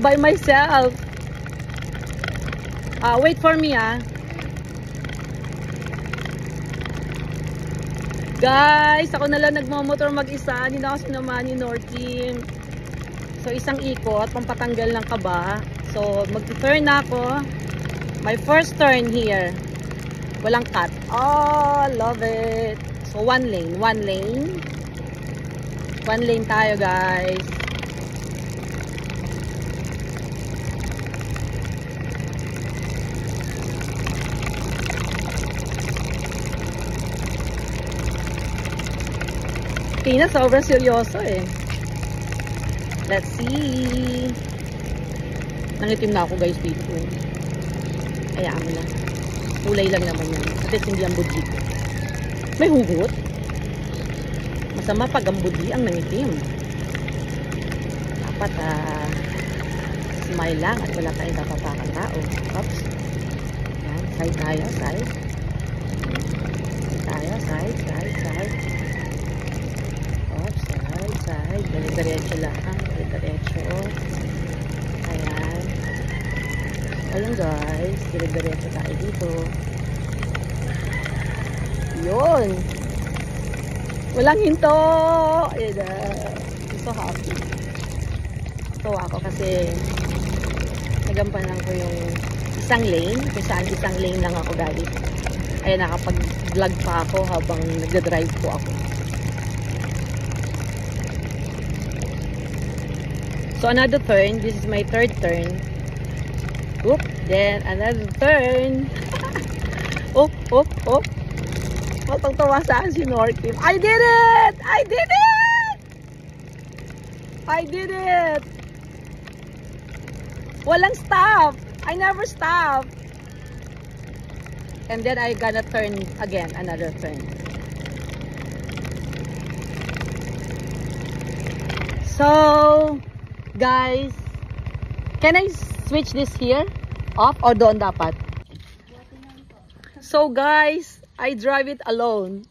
by myself. Wait for me, ah. Guys, ako na lang nagmamotor mag-isa. Hindi na ako sinamahan ni Norteam. So, isang ikot, pampatanggal ng kaba. So, mag-turn na ako. My first turn here. Walang cut. Oh, love it. So, one lane. One lane. One lane tayo, guys. Tina, sobrang seryoso eh. Let's see. Nangitim na ako guys dito. Hayaan mo na. Kulay lang naman yan. At least hindi ang budji. May hugot. Masama pag ang budji ang nangitim. Dapat smile lang at wala tayong kapapakan tao. Oops. Yan. Side tayo. Side. Side tayo. Side. Side. Side. Oops. Side. Side. Dire-diretso lang. Dire-diretso. Ayan. Ayan guys. Dire-diretso tayo dito. Yun. Walang hinto. Ayan. I'm so happy. Tuwa ako kasi nagampanan ko yung isang lane. Kung saan isang lane lang ako guys. Ayan, nakapag-vlog pa ako habang nagda-drive po ako. So another turn. This is my third turn. Oop. Then another turn. Oop, oop, oop. Matang-tawa saan si Norteam. I did it! I did it! I did it! Walang stop. I never stop. And then I gonna turn again. Another turn. So, guys, can I switch this here? Off or doon dapat? So, guys, I drive it alone.